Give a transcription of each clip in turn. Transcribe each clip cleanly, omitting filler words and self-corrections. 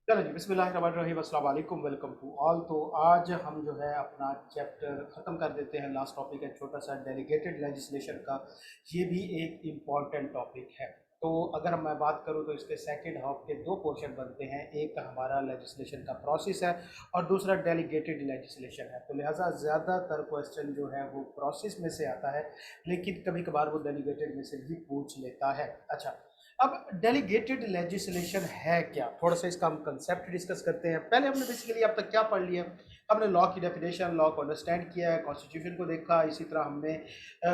चलो जी, बिस्मिल्लाहिर्रहमानिर्रहीम, अस्सलाम वालेकुम, वेलकम टू ऑल। तो आज हम जो है अपना चैप्टर ख़त्म कर देते हैं। लास्ट टॉपिक है छोटा सा डेलीगेटेड लेजिस्लेशन का। ये भी एक इम्पॉर्टेंट टॉपिक है। तो अगर मैं बात करूँ तो इसके सेकंड हाफ के दो पोर्शन बनते हैं। एक हमारा लेजिस्लेशन का प्रोसेस है और दूसरा डेलीगेटेड लेजिस्लेशन है। तो लिहाजा ज़्यादातर क्वेश्चन जो है वो प्रोसेस में से आता है, लेकिन कभी कभार वो डेलीगेटेड में से भी पूछ लेता है। अच्छा, अब डेलीगेटेड लेजिस्लेशन है क्या, थोड़ा सा इसका हम कंसेप्ट डिस्कस करते हैं। पहले हमने बेसिकली अब तक क्या पढ़ लिया, हमने लॉ की डेफिनेशन, लॉ को अंडरस्टैंड किया है, कॉन्स्टिट्यूशन को देखा, इसी तरह हमने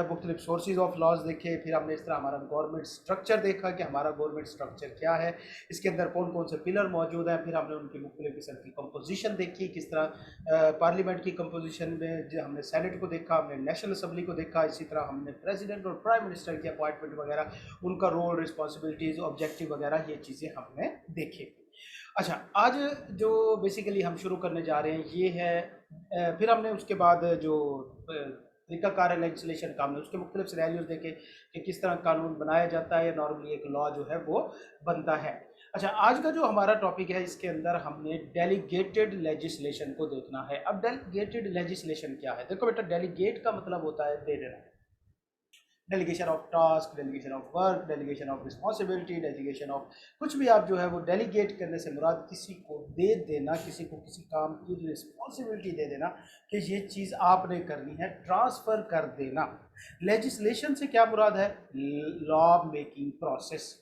मुख्तलिफ सोर्सेज ऑफ लॉज देखे, फिर हमने इस तरह हमारा गवर्नमेंट स्ट्रक्चर देखा कि हमारा गवर्नमेंट स्ट्रक्चर क्या है, इसके अंदर कौन कौन से पिलर मौजूद हैं। फिर हमने उनकी मुख्तलिफ किस्म की कंपोजिशन देखी, किस तरह पार्लियामेंट की कंपोजिशन में जो हमने सेनेट को देखा, हमने नेशनल असम्बली को देखा, इसी तरह हमने प्रेसिडेंट और प्राइम मिनिस्टर की अपॉइंटमेंट वगैरह, उनका रोल, रिस्पॉन्सिबिलिटीज़, ऑब्जेक्टिव वगैरह, ये चीज़ें हमने देखी। अच्छा, आज जो बेसिकली हम शुरू करने जा रहे हैं ये है फिर हमने उसके बाद जो तरीकाकार है लेजिस्लेशन का, हमने उसके मुख्तलिफ सिनेरियोज देखे कि किस तरह कानून बनाया जाता है या नॉर्मली एक लॉ जो है वो बनता है। अच्छा, आज का जो हमारा टॉपिक है इसके अंदर हमने डेलीगेटेड लेजिस्लेशन को देखना है। अब डेलीगेटेड लेजिस्लेशन क्या है? देखो बेटा, डेलीगेट का मतलब होता है दे देना। Delegation of task, delegation of work, delegation of responsibility, delegation of कुछ भी आप जो है वो डेलीगेट करने से मुराद किसी को दे देना, किसी को किसी काम की रिस्पॉन्सिबिलिटी दे देना कि ये चीज़ आपने करनी है, ट्रांसफ़र कर देना। लेजिस्लेशन से क्या मुराद है? Law making process.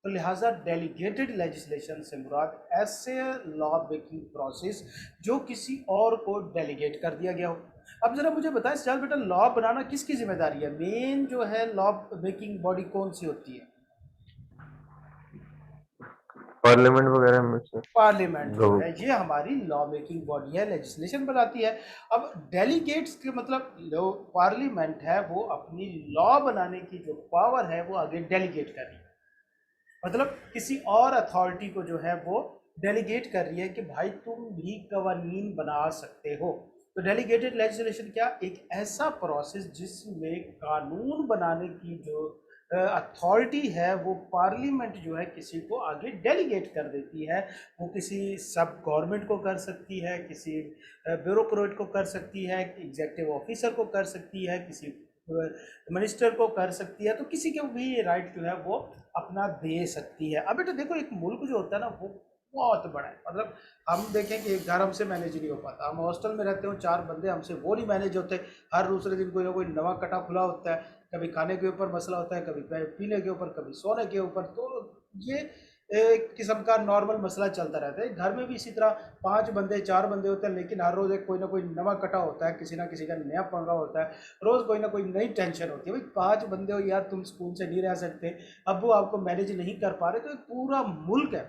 तो लिहाजा डेलीगेटेड लेजिस्लेशन से मुराद ऐसे लॉ मेकिंग प्रोसेस जो किसी और को डेलीगेट कर दिया गया हो। अब जरा मुझे बताएं सजाल बेटा, लॉ बनाना किसकी जिम्मेदारी है? मेन जो है लॉ मेकिंग बॉडी कौन सी होती है? पार्लियामेंट वगैरह में से पार्लियामेंट जो लोग। है ये हमारी लॉ मेकिंग बॉडी है, लेजिस्लेशन बनाती है। अब डेलीगेट्स के मतलब जो पार्लियामेंट है वो अपनी लॉ बनाने की जो पावर है वो आगे डेलीगेट कर रही है। मतलब किसी और अथॉरिटी को जो है वो डेलीगेट कर रही है कि भाई तुम भी कवानीन बना सकते हो। तो डेलीगेटेड लेजिस्लेशन क्या? एक ऐसा प्रोसेस जिसमें कानून बनाने की जो अथॉरिटी है वो पार्लियामेंट जो है किसी को आगे डेलीगेट कर देती है। वो किसी सब गवर्नमेंट को कर सकती है, किसी ब्यूरोक्रेट को कर सकती है, एग्जेक्टिव ऑफिसर को कर सकती है, किसी मिनिस्टर को कर सकती है। तो किसी को भी ये राइट जो है वो अपना दे सकती है। अब बेटा देखो, एक मुल्क जो होता है ना वो बहुत बड़ा है। मतलब हम देखें कि एक घर हमसे मैनेज नहीं हो पाता, हम हॉस्टल में रहते हो, चार बंदे हमसे वो नहीं मैनेज होते। हर दूसरे दिन कोई ना कोई नवा कटा खुला होता है, कभी खाने के ऊपर मसला होता है, कभी पीने के ऊपर, कभी सोने के ऊपर। तो ये एक किस्म का नॉर्मल मसला चलता रहता है। घर में भी इसी तरह पांच बंदे चार बंदे होते हैं, लेकिन हर रोज एक कोई ना कोई नवा कटा होता है, किसी ना किसी का नया पंगा होता है, रोज कोई ना कोई नई टेंशन होती है। भाई पांच बंदे हो यार, तुम स्कूल से नहीं रह सकते, अब्बू आपको मैनेज नहीं कर पा रहे, तो एक पूरा मुल्क है,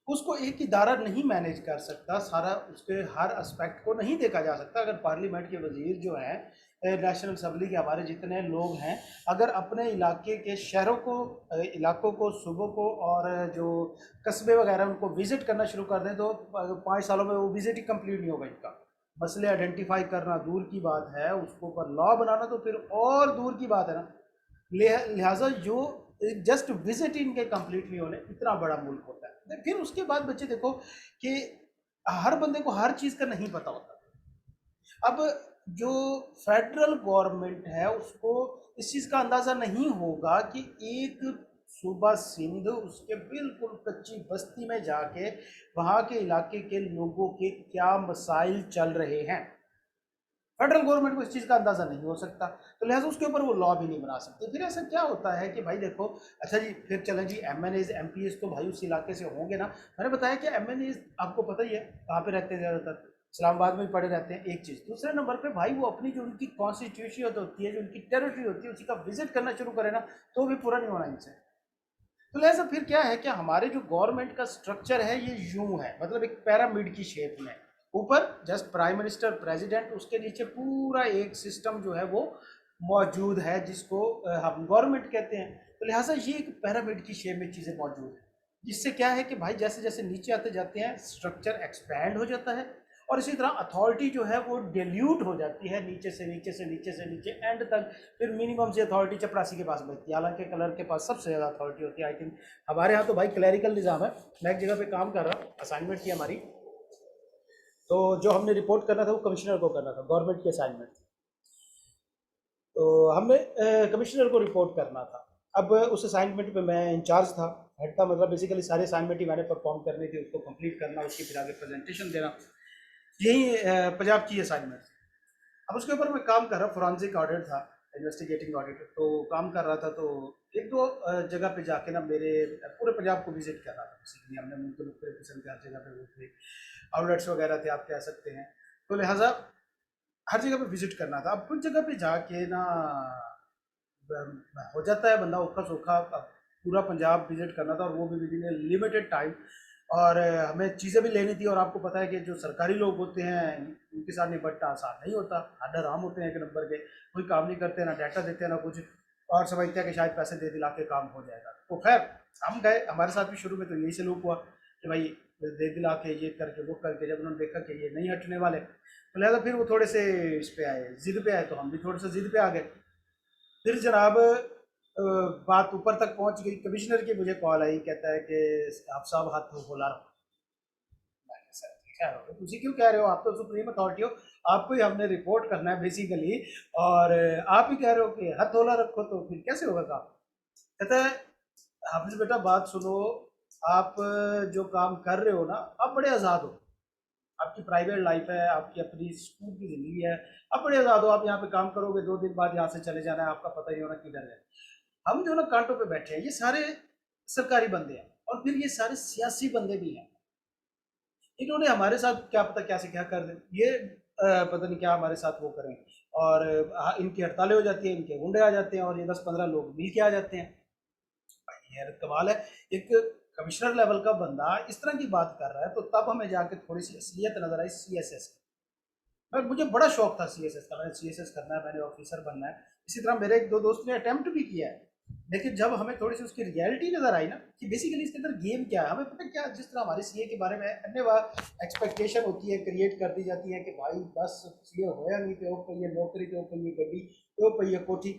उसको एक इदारा नहीं मैनेज कर सकता, सारा उसके हर एस्पेक्ट को नहीं देखा जा सकता। अगर पार्लियामेंट के वजीर जो हैं, नेशनल असम्बली के हमारे जितने लोग हैं, अगर अपने इलाके के शहरों को, इलाकों को, सूबों को और जो कस्बे वगैरह उनको विजिट करना शुरू कर दें तो 5 सालों में वो विजिट ही कंप्लीट नहीं होगा। इनका मसले आइडेंटिफाई करना दूर की बात है, उसको ऊपर लॉ बनाना तो फिर और दूर की बात है ना। लिहाजा जो जस्ट विजिट इनके कंप्लीट नहीं होने, इतना बड़ा मुल्क होता है। फिर उसके बाद बच्चे देखो कि हर बंदे को हर चीज़ का नहीं पता होता। अब जो फेडरल गवर्नमेंट है उसको इस चीज़ का अंदाज़ा नहीं होगा कि एक सूबा सिंध उसके बिल्कुल कच्ची बस्ती में जाके वहाँ के इलाके के लोगों के क्या मसाइल चल रहे हैं। फेडरल गवर्नमेंट को इस चीज़ का अंदाज़ा नहीं हो सकता, तो लिहाजा उसके ऊपर वो लॉ भी नहीं बना सकते। फिर ऐसा क्या होता है कि भाई देखो, अच्छा जी, फिर चलें जी, MNAs MPs तो भाई उस इलाके से होंगे ना। मैंने बताया कि MNAs आपको पता ही है कहाँ पे रहते हैं, ज़्यादातर इस्लामाबाद में पड़े रहते हैं, एक चीज़। दूसरे नंबर पे भाई वो अपनी जो उनकी कॉन्स्टिट्यूशन होती है, जो उनकी टेरिटरी होती है, उसी का विजिट करना शुरू करें ना तो भी पूरा नहीं होना इनसे। तो लिहाजा फिर क्या है कि हमारे जो गवर्नमेंट का स्ट्रक्चर है ये यूं है, मतलब एक पैरामिड की शेप में। ऊपर जस्ट प्राइम मिनिस्टर, प्रेसिडेंट, उसके नीचे पूरा एक सिस्टम जो है वो मौजूद है जिसको हम गवर्नमेंट कहते हैं। तो लिहाजा ये एक पैरामिड की शेप में चीज़ें मौजूद है, जिससे क्या है कि भाई जैसे जैसे नीचे आते जाते हैं स्ट्रक्चर एक्सपैंड हो जाता है और इसी तरह अथॉरिटी जो है वो डिल्यूट हो जाती है नीचे से नीचे से नीचे से नीचे एंड तक, फिर मिनिमम से अथॉरिटी चपरासी के पास बैठती है। हालांकि कलर के पास सबसे ज़्यादा अथॉरिटी होती है। आई थिंक हमारे यहाँ तो भाई क्लैरिकल निज़ाम है। मैं एक जगह पे काम कर रहा, असाइनमेंट थी हमारी, तो जो हमने रिपोर्ट करना था वो कमिश्नर को करना था, गवर्नमेंट की असाइनमेंट थी। तो हमें कमिश्नर को रिपोर्ट करना था। अब उस असाइनमेंट पे मैं इंचार्ज था, हेड था, मतलब बेसिकली सारे असाइनमेंट ही मैंने परफॉर्म करनी थी, उसको कंप्लीट करना, उसकी फिर आगे प्रेजेंटेशन देना। यही पंजाब की असाइनमेंट थी। अब उसके ऊपर मैं काम कर रहा, फोरेंसिक ऑडिट था, इन्वेस्टिगेटिंग ऑडिट, तो काम कर रहा था। तो एक दो जगह पे जाके ना मेरे पूरे पंजाब को विजिट कर रहा था। बेसिकली हमने मुख्तलिफ किस्म के हर जगह पे वो थे, आउटलेट्स वगैरह थे, आप कह सकते हैं। तो लिहाजा हर जगह पे विजिट करना था। अब कुछ जगह पे जाके ना हो जाता है बंदा औखा सौखा। अब पूरा पंजाब विजिट करना था और वो भी विद इन लिमिटेड टाइम, और हमें चीज़ें भी लेनी थी। और आपको पता है कि जो सरकारी लोग होते हैं उनके साथ निपटना आसान नहीं होता, हड्डा राम होते हैं एक नंबर के, कोई काम नहीं करते, ना डाटा देते हैं ना कुछ, और समझते हैं कि शायद पैसे दे दिला के काम हो जाएगा। तो खैर हम गए, हमारे साथ भी शुरू में तो यही सलूक हुआ कि भाई दे दिला के ये करके वो करके, जब उन्होंने देखा कि ये नहीं हटने वाले, तो लिहाजा फिर वो थोड़े से इस पे आए, जिद पे आए, तो हम भी थोड़े से जिद पे आ गए। फिर जनाब बात ऊपर तक पहुंच गई, कमिश्नर की मुझे कॉल आई, कहता है कि आप साहब हाथ तो खोला रखो। मैंने कहा, सर क्या हो गया? तुझे क्यों कह रहे हो? आप तो सुप्रीम अथॉरिटी हो, आपको ही हमने रिपोर्ट करना है बेसिकली, और आप ही कह रहे हो कि हाथ धोला रखो, तो फिर कैसे होगा काम? कहता है हाफिज बेटा बात सुनो, आप जो काम कर रहे हो ना, आप बड़े आज़ाद हो, आपकी प्राइवेट लाइफ है, आपकी अपनी स्कूल की ज़िंदगी है, आप बड़े आज़ाद हो, आप यहाँ पे काम करोगे, 2 दिन बाद यहाँ से चले जाना है, आपका पता ही होना किधर है। हम जो ना कांटों पे बैठे हैं, ये सारे सरकारी बंदे हैं, और फिर ये सारे सियासी बंदे भी हैं। इन्होंने हमारे साथ क्या पता क्या से क्या कर दें, ये पता नहीं क्या हमारे साथ वो करें, और इनकी हड़तालें हो जाती हैं, इनके गुंडे आ जाते हैं, और ये 10-15 लोग मिल के आ जाते हैं। भाई यार कमाल है, एक कमिश्नर लेवल का बंदा इस तरह की बात कर रहा है। तो तब हमें जाके थोड़ी सी असलियत नजर आई सीएसएस की। और मुझे बड़ा शौक था सीएसएस का, मैंने सीएसएस करना है, मैंने ऑफिसर बनना है। इसी तरह मेरे एक दो दोस्त ने अटेम्प्ट भी किया है, लेकिन जब हमें थोड़ी सी उसकी रियलिटी नजर आई ना कि बेसिकली इसके अंदर गेम क्या है, हमें पता है क्या, जिस तरह हमारे सीए के बारे में अन्य एक्सपेक्टेशन होती है, क्रिएट कर दी जाती है कि भाई बस सीए होया नहीं तो पहिए नौकरी, तो पहिए गड्डी, तो पहिए कोठी।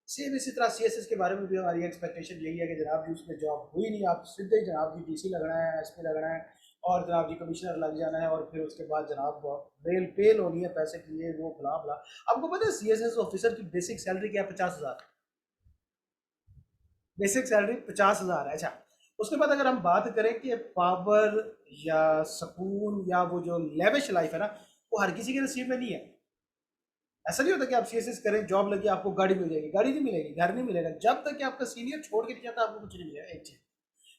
सेम इसी तरह सीएसएस के बारे में भी हमारी एक्सपेक्टेशन यही है कि जनाब जी उसमें जॉब हुई नहीं, आप सीधे ही जनाब जी डीसी लगना है, एसपी लगना है, और जनाब जी कमिश्नर लग जाना है, और फिर उसके बाद जनाब रेल पेल होनी है पैसे की, ये वो फला फला। आपको पता है सीएसएस ऑफिसर की बेसिक सैलरी क्या है? 50,000। बेसिक सैलरी 50,000 है। अच्छा, उसके बाद अगर हम बात करें कि पावर या सुकून या वो जो लेविश लाइफ है ना, वो हर किसी के नसीब में नहीं है। ऐसा नहीं होता कि आप सीएसएस करें, जॉब लगी, आपको गाड़ी मिल जाएगी, गाड़ी नहीं मिलेगी, घर नहीं मिलेगा, जब तक कि आपका सीनियर छोड़ के नहीं जाता आपको कुछ नहीं मिलेगा। एक चीज।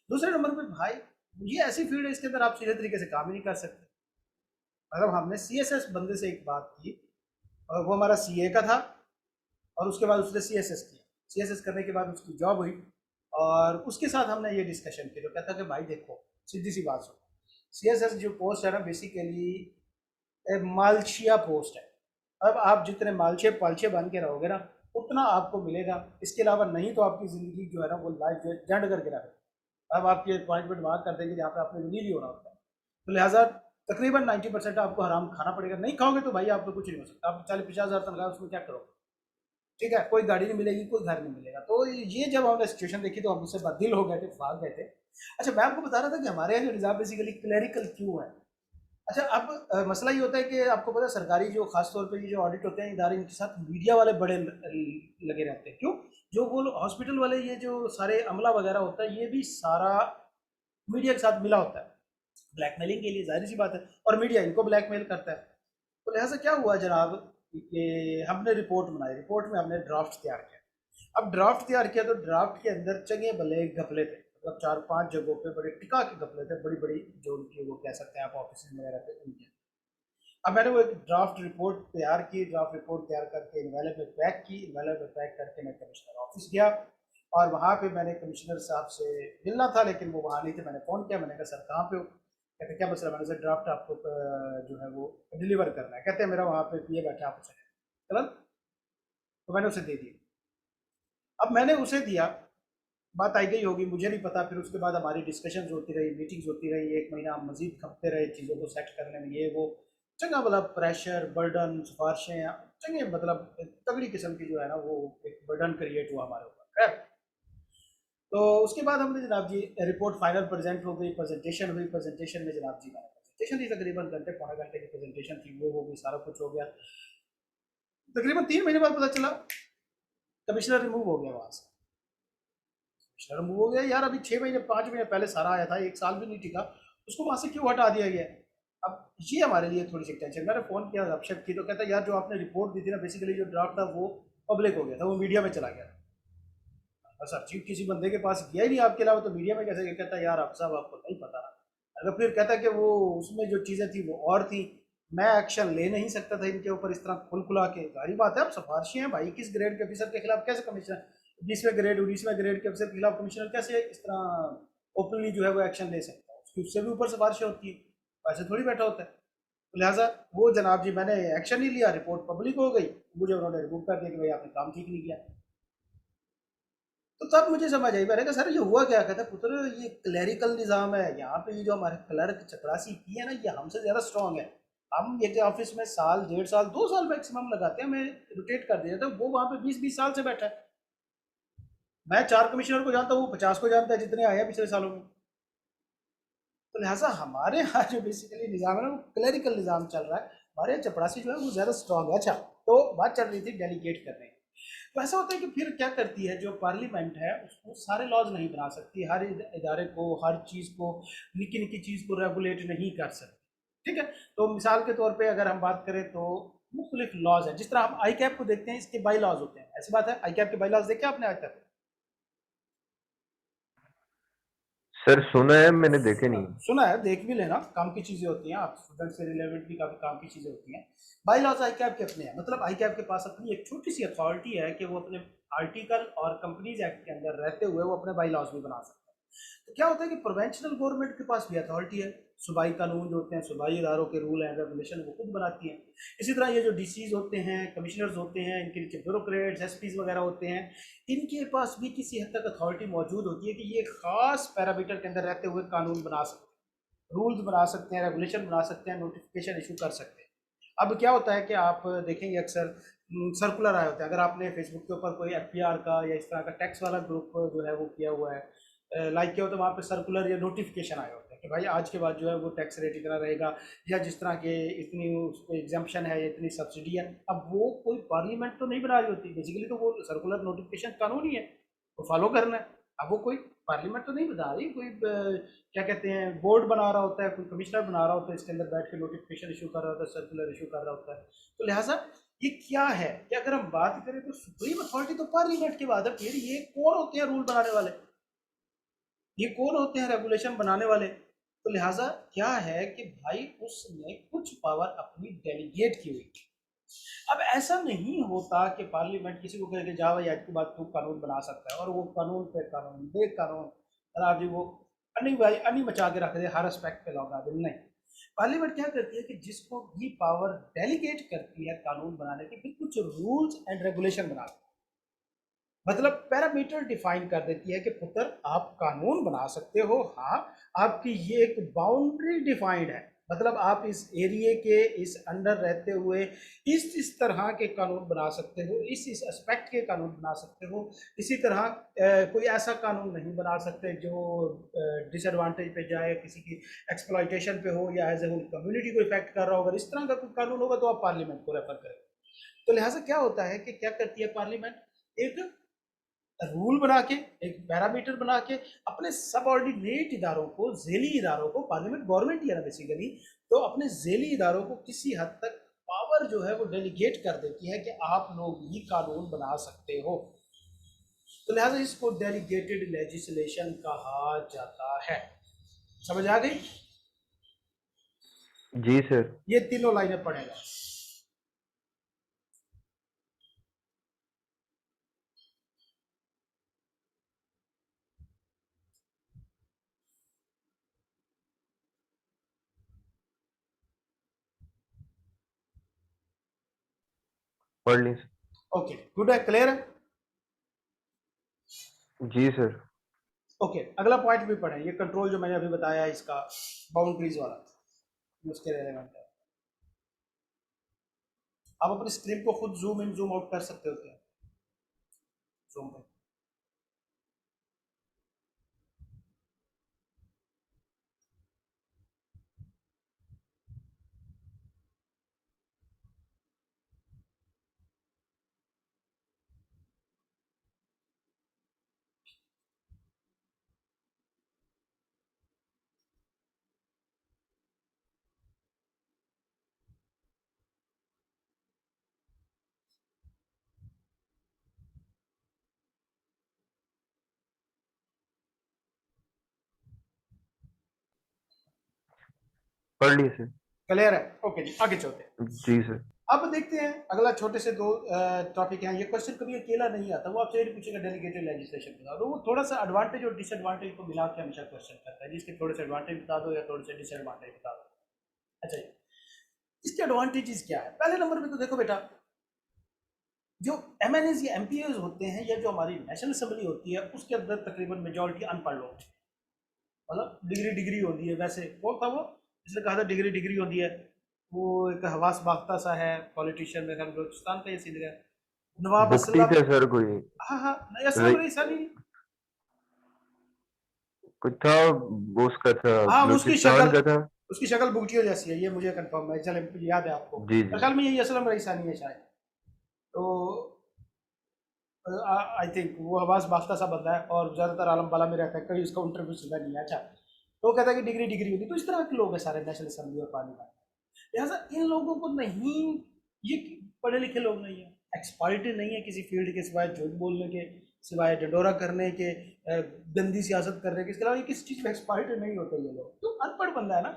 दूसरे नंबर पे भाई, ये ऐसी फील्ड है इसके अंदर आप सीधे तरीके से काम ही नहीं कर सकते। मतलब हमने सीएसएस बंदे से एक बात की, और वो हमारा सीए का था, और उसके बाद उसने सीएसएस किया, सीएसएस करने के बाद उसकी जॉब हुई, और उसके साथ हमने ये डिस्कशन की, तो कहता कि भाई देखो सीधी सी बात सुनो, सीएसएस जो पोस्ट है ना बेसिकली मालशिया पोस्ट है। अब आप जितने मालशे पालशे बन के रहोगे ना, उतना आपको मिलेगा, इसके अलावा नहीं तो आपकी ज़िंदगी जो है ना वो लाइफ जो है जंड करके रखेगा। अब आपकी अपॉइंटमेंट वहाँ कर देंगे जहाँ पे आपने रिलीव ही होना होता है। तो लिहाजा तकरीबन 90% आपको हराम खाना पड़ेगा, नहीं खाओगे तो भाई आप तो कुछ नहीं हो सकता। आप 40-50 हज़ार तनख्वाह उसमें क्या करोगे? ठीक है, कोई गाड़ी नहीं मिलेगी, कोई घर नहीं मिलेगा। तो ये जब हमने सिचुएशन देखी तो हम उससे बदिल हो गए थे, भाग गए थे। अच्छा, मैं आपको बता रहा था कि हमारे यहाँ जो निज़ाम बेसिकली क्लeriकल क्यों है। अच्छा, अब मसला ये होता है कि आपको पता है सरकारी जो खास तौर पे ये जो ऑडिट होते हैं इदारे, इनके साथ मीडिया वाले बड़े लगे रहते हैं। क्यों? जो वो हॉस्पिटल वाले ये जो सारे अमला वगैरह होता है, ये भी सारा मीडिया के साथ मिला होता है ब्लैकमेलिंग के लिए, जाहिर सी बात है, और मीडिया इनको ब्लैकमेल करता है। तो लिहाजा क्या हुआ जनाब कि हमने रिपोर्ट बनाई, रिपोर्ट में हमने ड्राफ्ट तैयार किया। अब ड्राफ्ट तैयार किया तो ड्राफ्ट के अंदर चंगे भले घपले थे, मतलब 4-5 जगहों पे बड़े टिका के घपले थे, बड़ी बड़ी जो उनकी वो कह सकते हैं आप ऑफिस वगैरह थे उनके। अब मैंने वो एक ड्राफ्ट रिपोर्ट तैयार की, ड्राफ्ट रिपोर्ट तैयार करके इन्वेलप में पैक की, इन्वेलप में पैक करके मैं कमिश्नर ऑफिस गया, और वहाँ पे मैंने कमिश्नर साहब से मिलना था, लेकिन वो वहाँ नहीं थे। मैंने फ़ोन किया, मैंने कहा सर कहाँ पे हो? कहते क्या मसला? मैंने सर ड्राफ्ट आपको जो है वो डिलीवर करना है। कहते हैं मेरा वहाँ पे पीए बैठा, आप उसे तुरंत। तो मैंने उसे दे दिया। अब मैंने उसे दिया, बात आई गई होगी मुझे नहीं पता, फिर उसके बाद हमारी डिस्कशंस होती रही, मीटिंग्स होती रही, 1 महीना हम मजीद खपते रहे चीज़ों को सेट करने में, ये वो। चंगा मतलब प्रेशर बर्डन सिफारिशें चंगे मतलब एक तगड़ी किस्म की जो है ना वो एक बर्डन क्रिएट हुआ हमारे ऊपर। खैर, तो उसके बाद हमने जनाब जी रिपोर्ट फाइनल प्रेजेंट हो गई, प्रेजेंटेशन हुई, प्रेजेंटेशन में जनाब जी मैंने प्रेजेंटेशन थी, तकरीबन घंटे पौने घंटे की प्रेजेंटेशन थी, वो हो गई, सारा कुछ हो गया। तकरीबन 3 महीने बाद पता चला कमिश्नर रिमूव हो गया वहाँ से। कमिश्नर रिमूव हो गया यार, अभी 6 महीने 5 महीने पहले सारा आया था, 1 साल भी नहीं टिका, उसको वहाँ से क्यों हटा दिया गया। अब ये हमारे लिए थोड़ी सी टेंशन। मैंने फ़ोन किया अक्षत की, तो कहता यार जो आपने रिपोर्ट दी थी ना, बेसिकली जो ड्राफ्ट था वो पब्लिक हो गया था, वो मीडिया में चला गया था। बस अब चीफ किसी बंदे के पास गया ही नहीं आपके अलावा, तो मीडिया में कैसे गया। कहता है यार आप साहब आपको नहीं पता। अगर फिर कहता कि वो उसमें जो चीज़ें थी वो और थी, मैं एक्शन ले नहीं सकता था इनके ऊपर इस तरह खुल खुला के। जाहिर बात है, आप सिफारशी हैं भाई, किस ग्रेड के ऑफिसर के खिलाफ कैसे कमिश्नर 20वें ग्रेड 19वें ग्रेड के ऑफिसर के खिलाफ कमिश्नर कैसे इस तरह ओपनली जो है वो एक्शन ले सकता है। उसकी उससे भी ऊपर सिफारिशें होती है, वैसे थोड़ी बैठा होता है। तो लिहाजा वो जनाब जी मैंने एक्शन नहीं लिया, रिपोर्ट पब्लिक हो गई, मुझे उन्होंने रिमूव कर दिया कि भाई आपने काम ठीक नहीं किया। तो तब मुझे समझ आई, मैंने कहा सर ये हुआ क्या। कहता पुत्र ये क्लैरिकल निज़ाम है, यहाँ पे ये जो हमारे क्लर्क चपरासी की है ना, ये हमसे ज़्यादा स्ट्रांग है। हम एक ऑफिस में साल 1.5 साल 2 साल मैक्सिमम लगाते हैं, हमें रोटेट कर दिया था, वो वहाँ पे 20-20 साल से बैठा है। मैं 4 कमिश्नर को जानता हूँ, वो 50 को जानता है जितने आए हैं पिछले सालों में। तो लिहाजा हमारे यहाँ जो बेसिकली निज़ाम है ना, वो क्लरिकल निज़ाम चल रहा है। हमारे यहाँ चपरासी जो है वो ज़्यादा स्ट्रांग है। अच्छा, तो बात चल रही थी डेलीगेट करने की। तो ऐसा होता है कि फिर क्या करती है जो पार्लियामेंट है, उसको सारे लॉज नहीं बना सकती, हर इदारे को हर चीज़ को निकी निकी चीज़ को रेगुलेट नहीं कर सकती। ठीक है, तो मिसाल के तौर पे अगर हम बात करें तो मुख्तलिफ लॉज हैं। जिस तरह हम आई कैप को देखते हैं, इसके बाई लॉज होते हैं। ऐसी बात है, आई कैप के बाई लॉज देखे आपने आज तक? सर सुना है, मैंने देखे नहीं। सुना है, देख भी लेना, काम की चीज़ें होती हैं, आप स्टूडेंट से रिलेवेंट भी काफ़ी काम की चीज़ें होती हैं। बाई लॉज आई कैप के अपने हैं, मतलब आई कैप के पास अपनी एक छोटी सी अथॉरिटी है कि वो अपने आर्टिकल और कंपनीज एक्ट के अंदर रहते हुए वो अपने बाई लॉज भी बना सकते हैं। तो क्या होता है कि प्रोवेंशनल गवर्नमेंट के पास भी अथॉरिटी है, सूबाई कानून जो होते हैं, सूबाई इदारों के रूल एंड रेगुलेशन वो खुद बनाती हैं। इसी तरह ये जो डीसीज होते हैं, कमिश्नर्स होते हैं, इनके नीचे ब्यूरोक्रेट्स एसपीज वगैरह होते हैं, इनके पास भी किसी हद तक अथॉरिटी मौजूद होती है कि ये खास पैरामीटर के अंदर रहते हुए कानून बना सकते हैं, रूल्स बना सकते हैं, रेगुलेशन बना सकते हैं, नोटिफिकेशन इशू कर सकते हैं। अब क्या होता है कि आप देखेंगे अक्सर सर्कुलर आए होते हैं। अगर आपने फेसबुक के ऊपर कोई एफपीआर का या इस तरह का टैक्स वाला ग्रुप जो है वो किया हुआ है, लाइक किया होता है, वहाँ पे सर्कुलर या नोटिफिकेशन आए होते हैं कि भाई आज के बाद जो है वो टैक्स रेट इतना रहेगा, या जिस तरह के इतनी उसको एग्जाम्पशन है या इतनी सब्सिडी है। अब वो कोई पार्लियामेंट तो नहीं बना रही होती, बेसिकली तो वो सर्कुलर नोटिफिकेशन कानून ही है, तो फॉलो करना है। अब वो कोई पार्लियामेंट तो नहीं बता रही, कोई क्या कहते हैं बोर्ड बना रहा होता है, कोई कमिश्नर बना रहा होता है, इसके अंदर बैठ के नोटिफिकेशन इशू कर रहा होता है, सर्कुलर इशू कर रहा होता है। तो लिहाजा ये क्या है कि अगर हम बात करें तो सुप्रीम अथॉरिटी तो पार्लियामेंट के बाद है, फिर ये कौन होते हैं रूल बनाने वाले, ये कौन होते हैं रेगुलेशन बनाने वाले। तो लिहाजा क्या है कि भाई उसने कुछ पावर अपनी डेलीगेट की हुई। अब ऐसा नहीं होता कि पार्लियामेंट किसी को कह के जा भाई आज के बाद तू कानून बना सकता है, और वो कानून पे कानून दे कानून जनाब जी वो अन्नी भाई अन्नी मचा के रख दे हर एस्पेक्ट पे लगा दे। नहीं, पार्लियामेंट क्या करती है कि जिसको भी पावर डेलीगेट करती है कानून बनाने की, फिर कुछ रूल्स एंड रेगुलेशन बनाती है, मतलब पैरामीटर डिफाइन कर देती है कि पुत्र आप कानून बना सकते हो। हाँ, आपकी ये एक बाउंड्री डिफाइंड है, मतलब आप इस एरिया के इस अंडर रहते हुए इस तरह के कानून बना सकते हो, इस एस्पेक्ट के कानून बना सकते हो। इसी तरह कोई ऐसा कानून नहीं बना सकते जो डिसएडवांटेज पे जाए, किसी की एक्सप्लॉइटेशन पे हो, या एज ए होल कम्युनिटी को इफेक्ट कर रहा हो। अगर इस तरह का कोई कानून होगा तो आप पार्लियामेंट को रेफर करें। तो लिहाजा क्या होता है कि क्या करती है पार्लियामेंट, एक रूल बना के, एक पैरामीटर बना के अपने सबऑर्डिनेट इदारों को, झेली इदारों को, पार्लियामेंट गवर्नमेंट ही है ना बेसिकली, तो अपने झेली इदारों को किसी हद तक पावर जो है वो डेलीगेट कर देती है कि आप लोग ही कानून बना सकते हो। तो लिहाजा इसको डेलीगेटेड लेजिस्लेशन कहा जाता है। समझ आ गई? जी सर। ये तीनों लाइनें पढ़ेगा। पढ़ ली ओके, गुड है, क्लियर है। जी सर। ओके, अगला पॉइंट भी पढ़ें, ये कंट्रोल जो मैंने अभी बताया इसका बाउंड्रीज वाला, उसके रेलेवेंट है। आप अपनी स्क्रीन को खुद जूम इन जूम आउट कर सकते होते हैं, जूम पे। पढ़ लिए सर। क्लियर है? ओके जी, आगे चलते हैं। जी सर। अब देखते हैं अगला छोटे से दो टॉपिक हैं। ये क्वेश्चन कभी अकेला नहीं आता, वो आपसे ये पूछेगा डेलीगेटेड लेजिस्लेशन बता दो। वो थोड़ा सा एडवांटेज और डिसएडवांटेज को मिला के हमेशा क्वेश्चन करता है, जिसके थोड़े से एडवांटेज बता दो या थोड़े से डिसएडवांटेज बता दो। अच्छा जी, इसके एडवांटेजेस क्या है? पहले नंबर पे तो देखो बेटा, जो एमएनएस या एमपीएस होते हैं या जो हमारी नेशनल असेंबली होती है, उसके अंदर तकरीबन मेजॉरिटी अनपढ़ लोग, मतलब डिग्री डिग्री होती है। वैसे कौन था वो जिसने कहा था डिग्री डिग्री होती है? वो एक हवास बाख्ता सा है पॉलिटिशियन, मेरे ख्याल बलूचिस्तान का ये सीन है, नवाब बुकटी असलम। थे सर कोई। हाँ हाँ, नहीं असलम रे- रईसानी। कुछ था, वो उसका था, हाँ बलूचिस्तान का था। उसकी शक्ल भुगटियो जैसी है, ये मुझे कंफर्म है, चले याद है आपको, जी मेरे जी। ख्याल में यही असलम रईसानी है शायद। तो आई थिंक वो हवास बाख्ता सा बंदा है और ज़्यादातर आलम बाला में रहता है, कहीं उसका इंटरव्यू सुना नहीं है। अच्छा, तो वो कहता है कि डिग्री डिग्री होती है। तो इस तरह के लोग हैं सारे नेशनल असेंबली और पार्लियामेंट। लिहाजा इन लोगों को नहीं, ये पढ़े लिखे लोग नहीं है, एक्सपर्ट नहीं है किसी फील्ड के, सिवाय झूठ बोलने के, सिवाय डंडोरा करने के, गंदी सियासत करने के, इसके अलावा ये किसी चीज़ में एक्सपर्ट नहीं होते ये लोग। तो अनपढ़ बंदा है ना।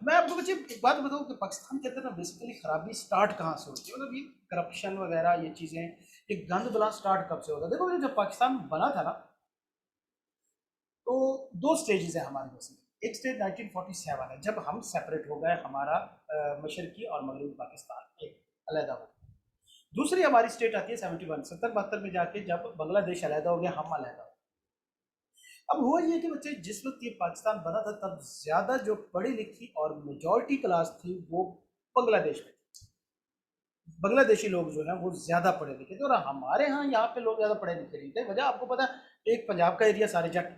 मैं आपको बच्चे एक बात बताऊँ कि पाकिस्तान के अंदर ना बेसिकली खराबी स्टार्ट कहाँ से होती है, मतलब ये करप्शन वगैरह ये चीज़ें, ये गंद बला स्टार्ट कब से होता है? देखो ये जब पाकिस्तान बना था ना, तो दो स्टेजेस है हमारे बस में। एक स्टेज 1947 है, जब हम सेपरेट हो गए, हमारा मशरकी और मगरबी पाकिस्तान एक अलहदा हो। दूसरी हमारी स्टेट आती है 71 70 72 में जाके, जब बांग्लादेश अलहदा हो गया, हम अलहदा हो। अब हुआ ये कि बच्चे, जिस वक्त ये पाकिस्तान बना था, तब ज़्यादा जो पढ़ी लिखी और मेजॉरिटी क्लास थी वो बांग्लादेश में थी। बांग्लादेशी लोग जो हैं वो ज़्यादा पढ़े लिखे थे, और हमारे यहाँ पे लोग ज़्यादा पढ़े लिखे नहीं थे। वजह आपको पता है, एक पंजाब का एरिया सारे जट,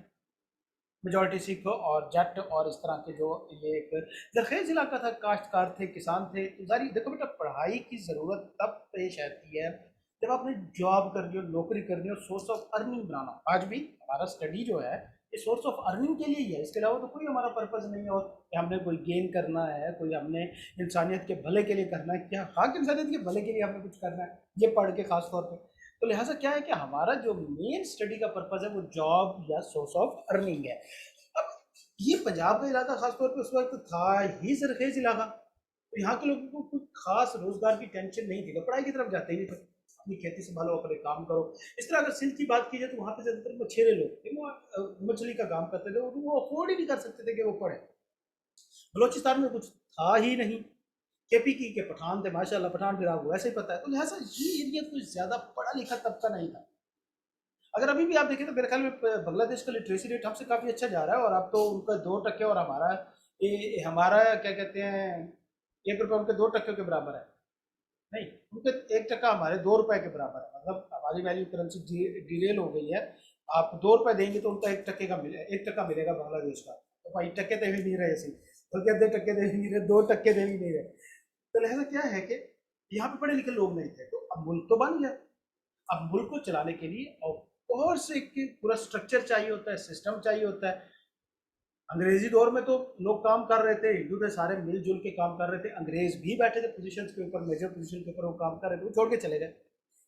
मेजॉरिटी सिख और जट, और इस तरह के जो ये एक जरखेज इलाका था, काश्तकार थे, किसान थे। तो सारी देखो बेटा, पढ़ाई की ज़रूरत तब पेश आती है जब आपने जॉब करनी हो, नौकरी करनी हो, सोर्स ऑफ अर्निंग बनाना। आज भी हमारा स्टडी जो है ये सोर्स ऑफ अर्निंग के लिए ही है, इसके अलावा तो कोई हमारा पर्पज़ नहीं है। और कि हमने कोई गेन करना है, कोई हमने इंसानियत के भले के लिए करना है, क्या हाँ कि इंसानियत के भले के लिए हमने कुछ करना है, ये पढ़ के खास तौर पर। तो लिहाजा क्या है कि हमारा जो मेन स्टडी का पर्पज़ है वो जॉब या सोर्स ऑफ अर्निंग है। अब ये पंजाब का इलाका खासतौर पे उस वक्त था ही सरखेज इलाका, तो यहाँ के लोगों को कोई खास रोजगार की टेंशन नहीं थी, तो पढ़ाई की तरफ जाते ही नहीं थे। अपनी खेती संभालो, अपने काम करो। इस तरह अगर सिंध की बात की जाए, तो वहाँ पे ज़्यादातर मछेरे लोग थे, वो मछली का काम करते थे, वो अफोर्ड ही नहीं कर सकते थे कि वो पढ़े। बलोचिस्तान में कुछ था ही नहीं, केपी के पठान थे, माशाल्लाह, पठान फिर आपको वैसे ही पता है। तो लिहाजा ये एरिया कुछ ज़्यादा पढ़ा लिखा तबका नहीं था। अगर अभी भी आप देखें तो मेरे ख्याल में बांग्लादेश का लिटरेसी रेट हमसे काफ़ी अच्छा जा रहा है, और अब तो उनका 2% और हमारा, ये हमारा क्या कहते हैं, 1 रुपये उनके 2% के बराबर है। नहीं, उनके 1% हमारे 2 रुपये के बराबर है, मतलब हमारी वैल्यू करेंसी डिरेल हो गई है। आप 2 रुपये देंगे तो उनका 1% का मिले, 1% मिलेगा बांग्लादेश का। तो भाई टक्के दे भी नहीं रहे ऐसे, बल्कि आधे टक्के दे भी नहीं रहे, 2% दे भी नहीं रहे। तो लिहाजा क्या है कि यहाँ पे पढ़े लिखे लोग नहीं थे, तो अब मुल्क तो बन गया। अब मुल्क को चलाने के लिए और से एक पूरा स्ट्रक्चर चाहिए होता है, सिस्टम चाहिए होता है। अंग्रेजी दौर में तो लोग काम कर रहे थे, हिंदू थे सारे मिलजुल के काम कर रहे थे, अंग्रेज भी बैठे थे पोजीशंस के ऊपर, मेजर पोजीशन के ऊपर वो काम कर रहे थे, वो छोड़ के चले गए।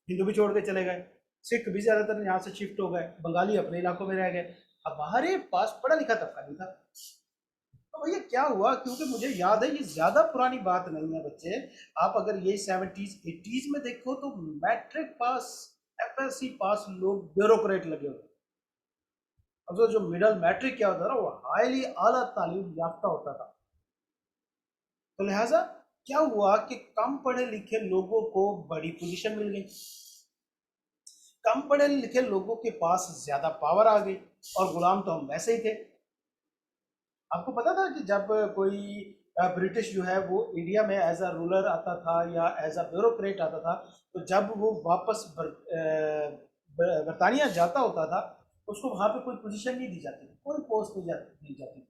हिंदू भी छोड़ के चले गए, सिख भी ज़्यादातर यहाँ से शिफ्ट हो गए, बंगाली अपने इलाकों में रह गए। अब हमारे पास पढ़ा लिखा तबका नहीं था। तो भैया क्या हुआ, क्योंकि मुझे याद है, ये ज़्यादा पुरानी बात नहीं है बच्चे। आप अगर ये 70s 80s में देखो तो मैट्रिक पास, एफएससी पास लोग ब्यूरोक्रेट लगे होते। अब तो जो मिडल मैट्रिक क्या होता है ना, वो हाईली आला तालीम याफ्ता होता था। तो लिहाजा क्या हुआ कि कम पढ़े लिखे लोगों को बड़ी पोजीशन मिल गई, कम पढ़े लिखे लोगों के पास ज्यादा पावर आ गई, और गुलाम तो हम वैसे ही थे। आपको पता था कि जब कोई ब्रिटिश जो है वो इंडिया में एज अ रूलर आता था या एज अ ब्यूरोक्रेट आता था, तो जब वो वापस बरतानिया जाता होता था, उसको वहाँ पे कोई पोजीशन नहीं दी जाती थी, कोई पोस्ट नहीं दी जाती थी।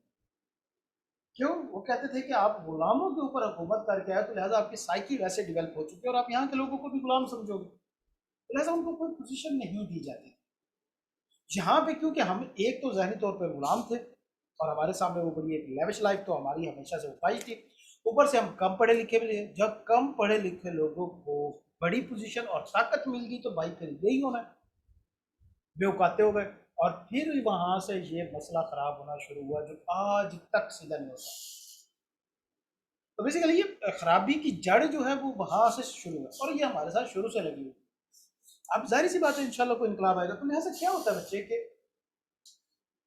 क्यों? वो कहते थे कि आप गुलामों के ऊपर हुकूमत करके आए, तो लिहाजा आपकी साइकी वैसे डेवलप हो चुकी है और आप यहाँ के लोगों को भी गुलाम समझोगे, तो लिहाजा उनको कोई पोजीशन नहीं दी जाती। यहाँ पे क्योंकि हम एक तो ज़हनी तौर पे गुलाम थे और हमारे सामने वो बड़ी एक लेविश लाइफ तो हमारी हमेशा से उपाई थी, ऊपर से हम कम पढ़े लिखे भी थे। जब कम पढ़े लिखे लोगों को बड़ी पोजीशन और ताकत मिल गई तो भाई फिर यही होना है, बेवकाते हो गए। और फिर वहां से ये मसला खराब होना शुरू हुआ जो आज तक सीधा नहीं होता। तो बेसिकली ये खराबी की जड़ जो है वो वहां से शुरू है और ये हमारे साथ शुरू से लगी हुई। अब जाहिर सी बात है इंशाल्लाह कोई इनकलाब आएगा, तो लिहाजा क्या होता है बच्चे के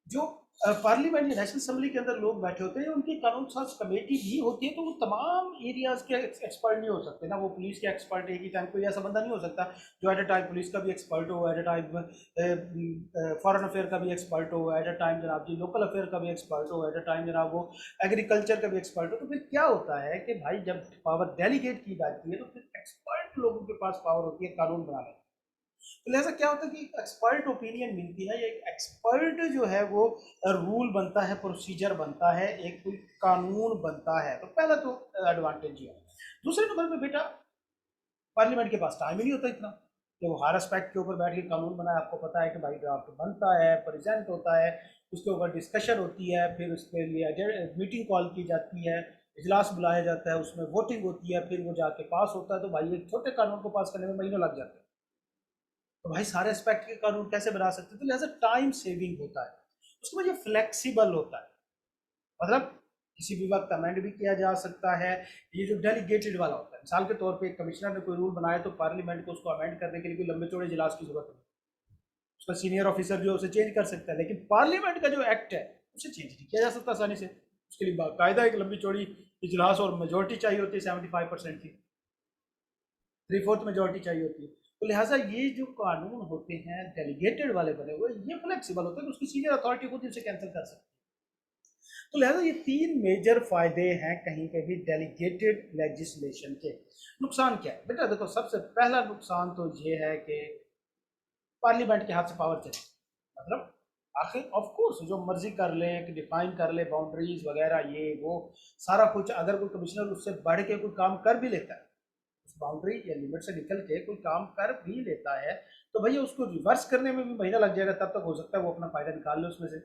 जो पार्लियामेंट या नेशनल असेंबली के अंदर लोग बैठे होते हैं, उनकी कानून साज कमेटी भी होती है, तो वो तमाम एरियाज के एक्सपर्ट नहीं हो सकते ना। वो पुलिस के एक्सपर्ट एक ही टाइम कोई ऐसा बंदा नहीं हो सकता जो एट अ टाइम पुलिस का भी एक्सपर्ट हो, at a time foreign affair का भी एक्सपर्ट हो, एट अ टाइम जनाब जी लोकल अफेयर का भी एक्सपर्ट हो, एट अ टाइम जनाब वो एग्रीकल्चर का भी एक्सपर्ट हो। तो फिर क्या होता है कि भाई जब पावर डेलीगेट की जाती है तो फिर एक्सपर्ट लोगों के पास पावर होती है कानून बनाने। तो लिहाजा क्या होता है कि एक्सपर्ट ओपिनियन मिलती है, एक एक्सपर्ट जो है वो रूल बनता है, प्रोसीजर बनता है, एक कोई कानून बनता है। तो पहला तो एडवांटेज है। दूसरे नंबर पे बेटा पार्लियामेंट के पास टाइम ही नहीं होता इतना कि वो हर एस्पेक्ट के ऊपर बैठ के कानून बनाए। आपको पता है कि भाई ड्राफ्ट बनता है, प्रेजेंट होता है, उसके ऊपर डिस्कशन होती है, फिर उसके लिए मीटिंग कॉल की जाती है, इजलास बुलाया जाता है, उसमें वोटिंग होती है, फिर वो जाके पास होता है। तो भाई एक छोटे कानून को पास करने में महीनों लग जाते हैं, तो भाई सारे एस्पेक्ट के कानून कैसे बना सकते हैं? तो लिहाजा टाइम सेविंग होता है। उसके बाद ये फ्लेक्सिबल होता है, मतलब किसी भी वक्त अमेंड भी किया जा सकता है। ये जो डेलीगेटेड वाला होता है, मिसाल के तौर पे एक कमिश्नर ने कोई रूल बनाया तो पार्लियामेंट को उसको अमेंड करने के लिए कोई लंबे चौड़े इजलास की जरूरत नहीं, उसका सीनियर ऑफिसर जो उसे चेंज कर सकता है। लेकिन पार्लियामेंट का जो एक्ट है उसे चेंज नहीं किया जा सकता आसानी से, उसके लिए बाकायदा एक लंबी चौड़ी इजलास और मेजोरिटी चाहिए होती है 75% की, 3/4 मेजोरिटी चाहिए होती है। तो लिहाजा ये जो कानून होते हैं डेलीगेटेड वाले बने हुए, ये फ्लेक्सिबल होते हैं, तो उसकी सीनियर अथॉरिटी खुद इसे कैंसिल कर सकती है। तो लिहाजा ये तीन मेजर फायदे हैं कहीं पे भी डेलीगेटेड लेजिस्लेशन के। नुकसान क्या है बेटा? देखो सबसे पहला नुकसान तो ये है कि पार्लियामेंट के हाथ से पावर चले, मतलब आखिर ऑफ कोर्स जो मर्जी कर ले, डिफाइन कर ले बाउंड्रीज वगैरह ये वो सारा कुछ। अगर कोई कमिश्नर उससे बढ़ के कोई काम कर भी लेता है, बाउंड्री या लिमिट से निकल के कोई काम कर भी लेता है, तो भैया उसको रिवर्स करने में भी महीना लग जाएगा, तब तक हो सकता है वो अपना फायदा निकाल ले उसमें से।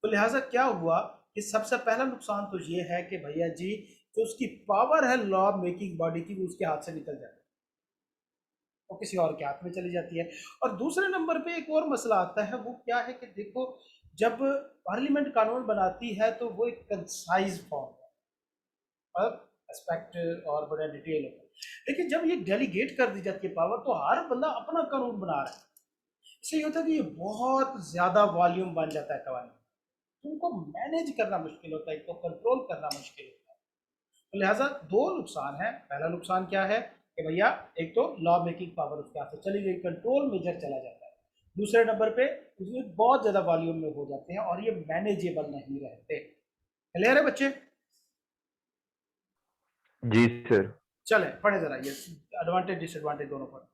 तो लिहाजा क्या हुआ कि सबसे पहला नुकसान तो ये है कि भैया जी जो उसकी पावर है लॉ मेकिंग बॉडी की वो उसके हाथ से निकल जाती है, वो किसी और के हाथ में चली जाती है। और दूसरे नंबर पे एक और मसला आता है, वो क्या है कि देखो जब पार्लियामेंट कानून बनाती है तो वो एक कंसाइज फॉर्म है, एस्पेक्ट और बड़ा डिटेल होता है। लेकिन जब ये डेलीगेट कर दी जाती है पावर, तो हर बंदा अपना कानून बना रहा है। इससे ये होता है कि ये बहुत ज़्यादा वॉल्यूम बन जाता है कवानी, तो उनको मैनेज करना मुश्किल होता है, इनको कंट्रोल करना मुश्किल होता है। तो लिहाजा दो नुकसान है। पहला नुकसान क्या है कि भैया एक तो लॉ मेकिंग पावर उसके हाथ से चली गई, कंट्रोल मेजर चला जाता है। दूसरे नंबर पे इसमें बहुत ज़्यादा वॉल्यूम में हो जाते हैं और ये मैनेजेबल नहीं रहते। क्लियर है बच्चे? जी सर। चले पढ़े जरा ये एडवांटेज डिसएडवांटेज दोनों पढ़े।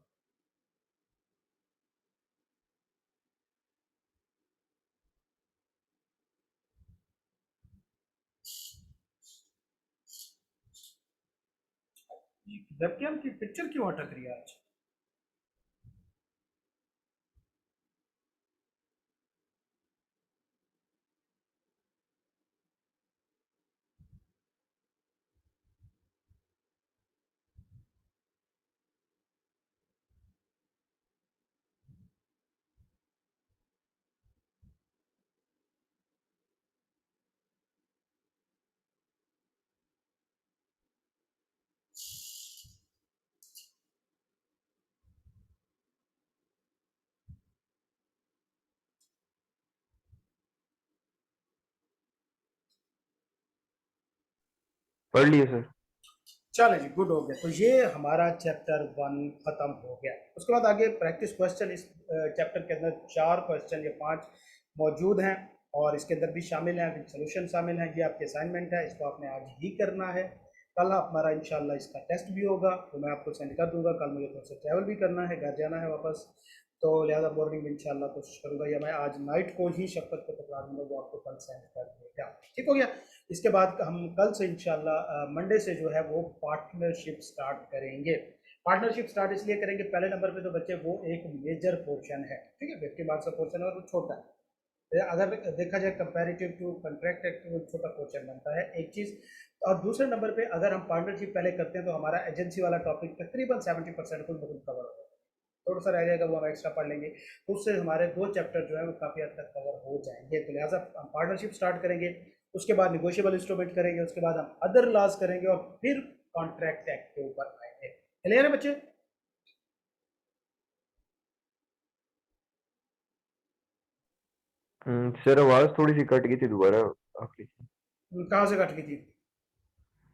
वेबकैम की पिक्चर क्यों अटक रही है आज? पढ़ लिए सर। चले जी गुड, हो गया। तो ये हमारा चैप्टर 1 खत्म हो गया। उसके बाद आगे प्रैक्टिस क्वेश्चन, इस चैप्टर के अंदर 4 क्वेश्चन या 5 मौजूद हैं। और इसके अंदर भी शामिल है, विद सोल्यूशन शामिल है। ये आपकी असाइनमेंट है, इसको आपने आज ही करना है। कल हमारा इंशाल्लाह इसका टेस्ट भी होगा, तो मैं आपको सेंड कर दूंगा। कल मुझे थोड़ा सा ट्रैवल भी करना है, घर जाना है वापस, तो लिहाजा मॉर्निंग में इंशाल्लाह कोशिश करूंगा, या मैं आज नाइट को ही शफकत को पकड़ा दूंगा, वो आपको कल सेंड कर देगा। ठीक हो गया। इसके बाद हम कल से इंशाल्लाह मंडे से जो है वो पार्टनरशिप स्टार्ट करेंगे। पार्टनरशिप स्टार्ट इसलिए करेंगे, पहले नंबर पे तो बच्चे वो एक मेजर पोर्शन है, ठीक है, 50 मार्क्स का पोर्शन है और वो छोटा है। अगर देखा जाए कंपैरेटिव टू कॉन्ट्रैक्ट एक्ट, वो छोटा पोर्शन बनता है, एक चीज़। और दूसरे नंबर पे अगर हम पार्टनरशिप पहले करते हैं तो हमारा एजेंसी वाला टॉपिक तकरीबन 70% कुल कवर हो जाएगा। थोड़ा सा रह जाएगा, वो हम एक्स्ट्रा पढ़ लेंगे, तो उससे हमारे 2 चैप्टर जो है वो काफ़ी हद तक कवर हो जाएंगे। तो लिहाजा हम पार्टनरशिप स्टार्ट करेंगे, उसके बाद निगोशिएबल इंस्ट्रूमेंट करेंगे, उसके बाद हम अदर लॉज करेंगे और फिर कॉन्ट्रैक्ट एक्ट के ऊपर आएंगे। क्लियर है बच्चे? सर आवाज थोड़ी सी कट गई थी दोबारा आखिरी से। कहाँ से कट गई थी?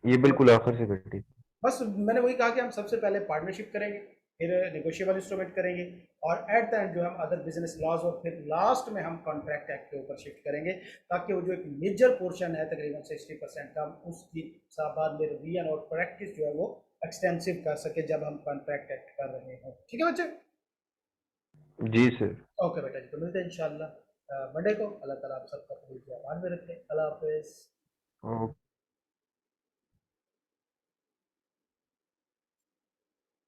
ये बिल्कुल आखिर से कट गई। बस मैंने वही कहा कि हम सबसे पहले पार्टनरशिप करेंगे, फिर नेगोशिएबल इंस्ट्रूमेंट करेंगे, और एट द एंड जो हम अदर बिजनेस लॉज, और फिर लास्ट में हम कॉन्ट्रैक्ट एक्ट के ऊपर शिफ्ट करेंगे, ताकि वो जो एक मेजर पोर्शन है तकरीबन 60% का, उसकी बाद में रिवीजन और प्रैक्टिस जो है वो एक्सटेंसिव कर सके जब हम कॉन्ट्रैक्ट एक्ट कर रहे हैं। ठीक है बच्चे? जी सर। ओके बेटा जी, तो मिलते हैं इंशाल्लाह मंडे को। अल्लाह ताला आप सबका ख्याल में रखें। अल्लाह हाफिज़। ओके।